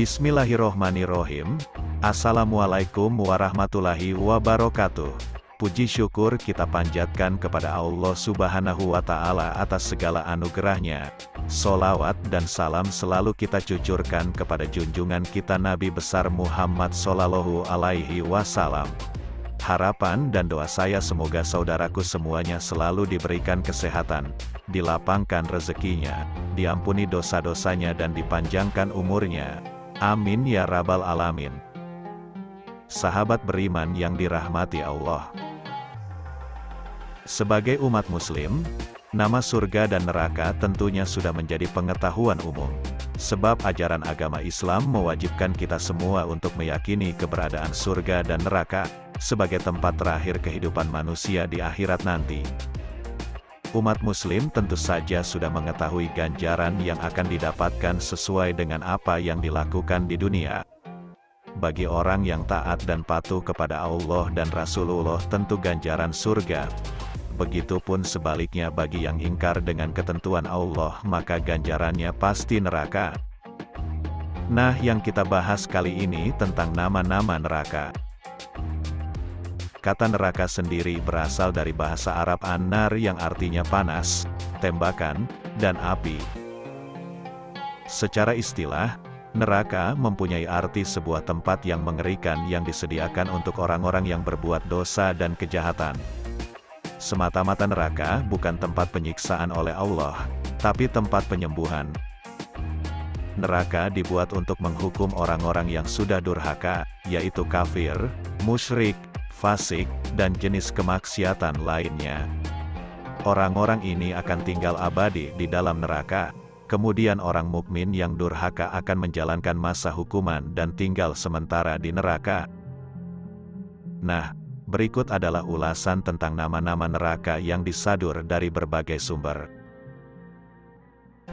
Bismillahirrohmanirrohim. Assalamualaikum warahmatullahi wabarakatuh. Puji syukur kita panjatkan kepada Allah Subhanahu wa Ta'ala atas segala anugerahnya. Sholawat dan salam selalu kita cucurkan kepada junjungan kita Nabi besar Muhammad Sallallahu Alaihi Wasallam. Harapan dan doa saya semoga saudaraku semuanya selalu diberikan kesehatan, dilapangkan rezekinya, diampuni dosa-dosanya dan dipanjangkan umurnya. Amin ya rabbal alamin. Sahabat beriman yang dirahmati Allah. Sebagai umat muslim, nama surga dan neraka tentunya sudah menjadi pengetahuan umum. Sebab ajaran agama Islam mewajibkan kita semua untuk meyakini keberadaan surga dan neraka, sebagai tempat terakhir kehidupan manusia di akhirat nanti. Umat muslim tentu saja sudah mengetahui ganjaran yang akan didapatkan sesuai dengan apa yang dilakukan di dunia. Bagi orang yang taat dan patuh kepada Allah dan Rasulullah tentu ganjaran surga. Begitupun sebaliknya bagi yang ingkar dengan ketentuan Allah maka ganjarannya pasti neraka. Nah, yang kita bahas kali ini tentang nama-nama neraka. Kata neraka sendiri berasal dari bahasa Arab an-nar yang artinya panas, tembakan, dan api. Secara istilah, neraka mempunyai arti sebuah tempat yang mengerikan yang disediakan untuk orang-orang yang berbuat dosa dan kejahatan. Semata-mata neraka bukan tempat penyiksaan oleh Allah, tapi tempat penyembuhan. Neraka dibuat untuk menghukum orang-orang yang sudah durhaka, yaitu kafir, musyrik, fasik, dan jenis kemaksiatan lainnya. Orang-orang ini akan tinggal abadi di dalam neraka. Kemudian orang mukmin yang durhaka akan menjalankan masa hukuman dan tinggal sementara di neraka. Nah, berikut adalah ulasan tentang nama-nama neraka yang disadur dari berbagai sumber.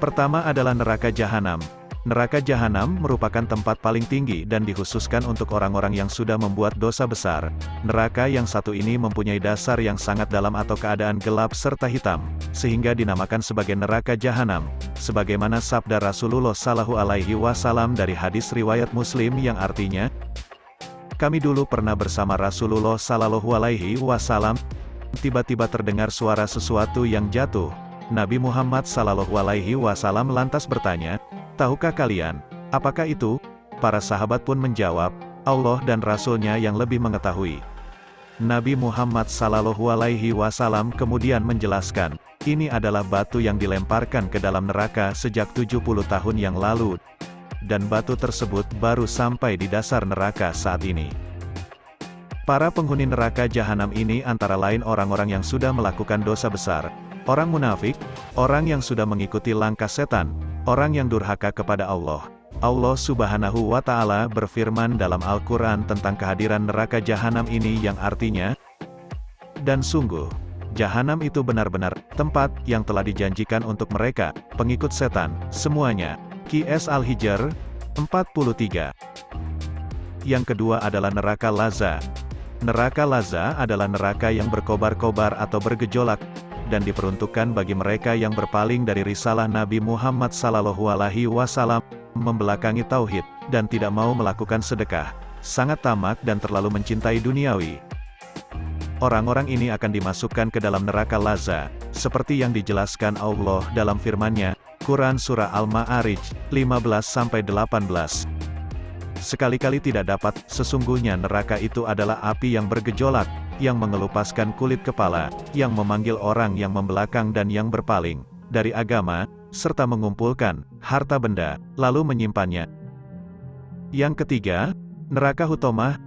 Pertama adalah neraka jahanam. Neraka jahanam merupakan tempat paling tinggi dan dikhususkan untuk orang-orang yang sudah membuat dosa besar. Neraka yang satu ini mempunyai dasar yang sangat dalam atau keadaan gelap serta hitam, sehingga dinamakan sebagai neraka jahanam. Sebagaimana sabda Rasulullah Sallallahu Alaihi Wasallam dari hadis riwayat Muslim yang artinya, kami dulu pernah bersama Rasulullah Sallallahu Alaihi Wasallam. Tiba-tiba terdengar suara sesuatu yang jatuh. Nabi Muhammad Sallallahu Alaihi Wasallam lantas bertanya, tahukah kalian, apakah itu? Para sahabat pun menjawab, Allah dan Rasulnya yang lebih mengetahui. Nabi Muhammad Sallallahu Alaihi Wasallam kemudian menjelaskan, ini adalah batu yang dilemparkan ke dalam neraka sejak 70 tahun yang lalu. Dan batu tersebut baru sampai di dasar neraka saat ini. Para penghuni neraka jahanam ini antara lain orang-orang yang sudah melakukan dosa besar, orang munafik, orang yang sudah mengikuti langkah setan, orang yang durhaka kepada Allah. Allah Subhanahu wa Ta'ala berfirman dalam Al-Quran tentang kehadiran neraka jahanam ini yang artinya, dan sungguh, jahanam itu benar-benar tempat yang telah dijanjikan untuk mereka, pengikut setan, semuanya. Qs Al-Hijr 43. Yang kedua adalah neraka Laza. Neraka Laza adalah neraka yang berkobar-kobar atau bergejolak, dan diperuntukkan bagi mereka yang berpaling dari risalah Nabi Muhammad Sallallahu Alaihi Wasallam, membelakangi tauhid, dan tidak mau melakukan sedekah, sangat tamak dan terlalu mencintai duniawi. Orang-orang ini akan dimasukkan ke dalam neraka Laza, seperti yang dijelaskan Allah dalam firman-Nya, Quran Surah Al-Ma'arij, 15-18. Sekali-kali tidak dapat, sesungguhnya neraka itu adalah api yang bergejolak, yang mengelupaskan kulit kepala, yang memanggil orang yang membelakang dan yang berpaling dari agama, serta mengumpulkan harta benda, lalu menyimpannya. Yang ketiga, neraka Hutomah.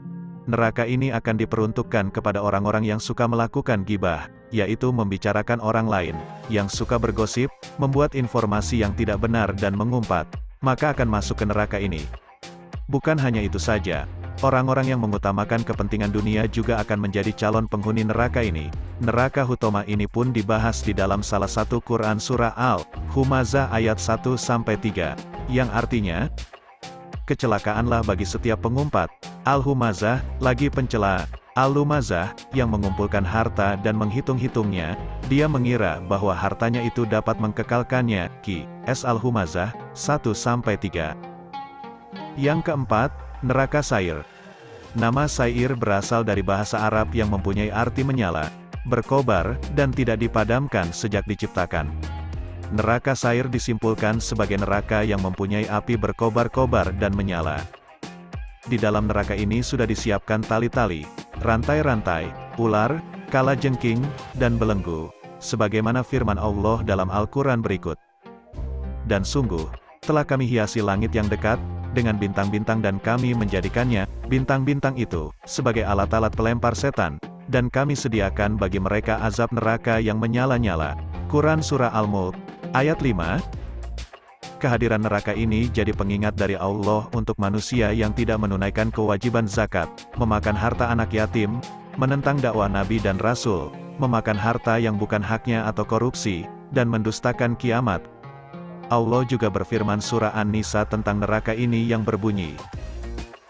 Neraka ini akan diperuntukkan kepada orang-orang yang suka melakukan gibah, yaitu membicarakan orang lain, yang suka bergosip, membuat informasi yang tidak benar dan mengumpat, maka akan masuk ke neraka ini. Bukan hanya itu saja, orang-orang yang mengutamakan kepentingan dunia juga akan menjadi calon penghuni neraka ini. Neraka Hutomah ini pun dibahas di dalam salah satu Quran Surah Al-Humazah ayat 1-3, yang artinya, kecelakaanlah bagi setiap pengumpat. Al-Humazah, lagi pencela. Al-Lumazah, yang mengumpulkan harta dan menghitung-hitungnya, dia mengira bahwa hartanya itu dapat mengkekalkannya. Qs Al-Humazah, 1-3. Yang keempat, neraka Sair. Nama Sair berasal dari bahasa Arab yang mempunyai arti menyala, berkobar, dan tidak dipadamkan sejak diciptakan. Neraka Sair disimpulkan sebagai neraka yang mempunyai api berkobar-kobar dan menyala. Di dalam neraka ini sudah disiapkan tali-tali, rantai-rantai, ular, kalajengking, dan belenggu, sebagaimana firman Allah dalam Al-Quran berikut. Dan sungguh, telah kami hiasi langit yang dekat, dengan bintang-bintang dan kami menjadikannya, bintang-bintang itu, sebagai alat-alat pelempar setan, dan kami sediakan bagi mereka azab neraka yang menyala-nyala. Quran Surah Al-Mulk, ayat 5. Kehadiran neraka ini jadi pengingat dari Allah untuk manusia yang tidak menunaikan kewajiban zakat, memakan harta anak yatim, menentang dakwah Nabi dan Rasul, memakan harta yang bukan haknya atau korupsi, dan mendustakan kiamat. Allah juga berfirman surah An-Nisa tentang neraka ini yang berbunyi,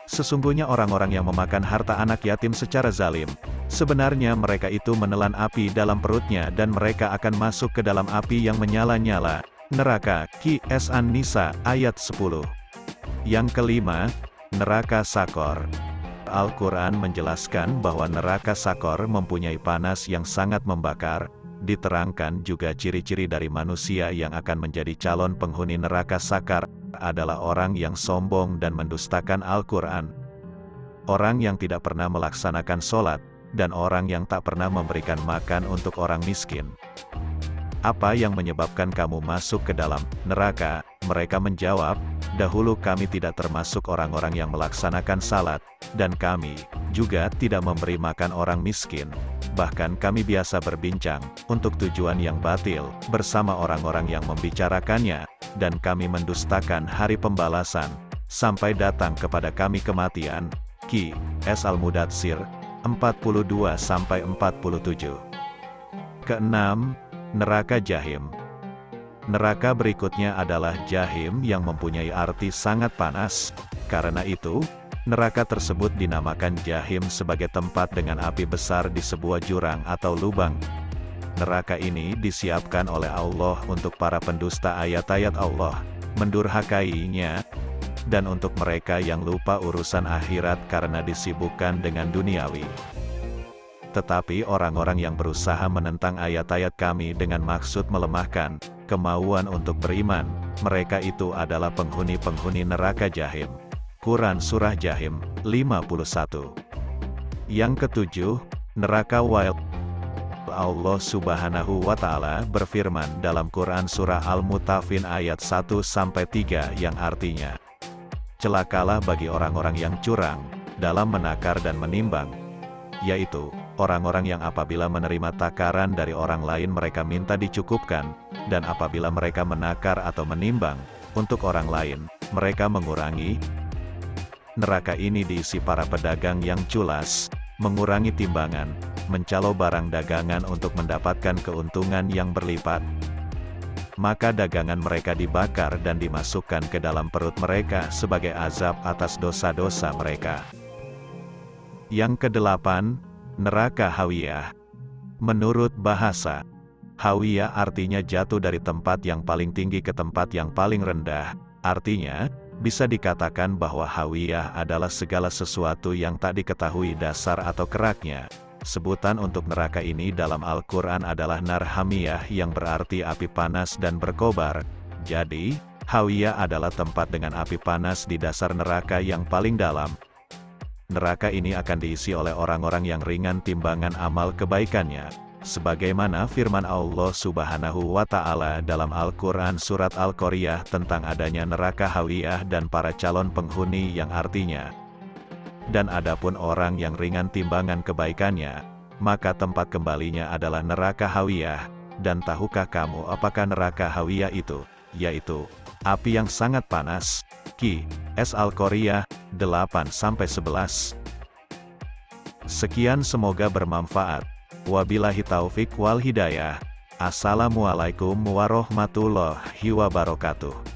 sesungguhnya orang-orang yang memakan harta anak yatim secara zalim, sebenarnya mereka itu menelan api dalam perutnya dan mereka akan masuk ke dalam api yang menyala-nyala. Neraka, Qs An-Nisa, ayat 10. Yang kelima, neraka Sakor. Al-Quran menjelaskan bahwa neraka Sakor mempunyai panas yang sangat membakar. Diterangkan juga ciri-ciri dari manusia yang akan menjadi calon penghuni neraka Sakar, adalah orang yang sombong dan mendustakan Al-Quran. Orang yang tidak pernah melaksanakan sholat, dan orang yang tak pernah memberikan makan untuk orang miskin. Apa yang menyebabkan kamu masuk ke dalam neraka? Mereka menjawab, dahulu kami tidak termasuk orang-orang yang melaksanakan salat, dan kami juga tidak memberi makan orang miskin. Bahkan kami biasa berbincang, untuk tujuan yang batil, bersama orang-orang yang membicarakannya, dan kami mendustakan hari pembalasan, sampai datang kepada kami kematian. Qs Al-Mudatsir, 42-47. Keenam, neraka Jahim. Neraka berikutnya adalah Jahim yang mempunyai arti sangat panas. Karena itu, neraka tersebut dinamakan Jahim sebagai tempat dengan api besar di sebuah jurang atau lubang. Neraka ini disiapkan oleh Allah untuk para pendusta ayat-ayat Allah, mendurhakainya, dan untuk mereka yang lupa urusan akhirat karena disibukkan dengan duniawi. Tetapi orang-orang yang berusaha menentang ayat-ayat kami dengan maksud melemahkan kemauan untuk beriman, mereka itu adalah penghuni-penghuni neraka Jahim. Quran Surah Jahim, 51. Yang ketujuh, neraka Wail. Allah Subhanahu wa Ta'ala berfirman dalam Quran Surah Al-Mutaffin ayat 1-3 yang artinya, celakalah bagi orang-orang yang curang dalam menakar dan menimbang, yaitu orang-orang yang apabila menerima takaran dari orang lain mereka minta dicukupkan, dan apabila mereka menakar atau menimbang untuk orang lain, mereka mengurangi. Neraka ini diisi para pedagang yang culas, mengurangi timbangan, mencalo barang dagangan untuk mendapatkan keuntungan yang berlipat. Maka dagangan mereka dibakar dan dimasukkan ke dalam perut mereka sebagai azab atas dosa-dosa mereka. Yang kedelapan, neraka Hawiyah. Menurut bahasa, Hawiyah artinya jatuh dari tempat yang paling tinggi ke tempat yang paling rendah. Artinya, bisa dikatakan bahwa Hawiyah adalah segala sesuatu yang tak diketahui dasar atau keraknya. Sebutan untuk neraka ini dalam Al-Quran adalah nar hamiyah yang berarti api panas dan berkobar. Jadi, Hawiyah adalah tempat dengan api panas di dasar neraka yang paling dalam. Neraka ini akan diisi oleh orang-orang yang ringan timbangan amal kebaikannya. Sebagaimana firman Allah Subhanahu wa Ta'ala dalam Al-Quran Surat Al-Qoriyah tentang adanya neraka Hawiyah dan para calon penghuni yang artinya, dan adapun orang yang ringan timbangan kebaikannya, maka tempat kembalinya adalah neraka Hawiyah. Dan tahukah kamu apakah neraka Hawiyah itu? Yaitu api yang sangat panas. Qs Al-Qoriyah 8-11. Sekian, semoga bermanfaat. Wabillahi taufik wal hidayah. Assalamualaikum warahmatullahi wabarakatuh.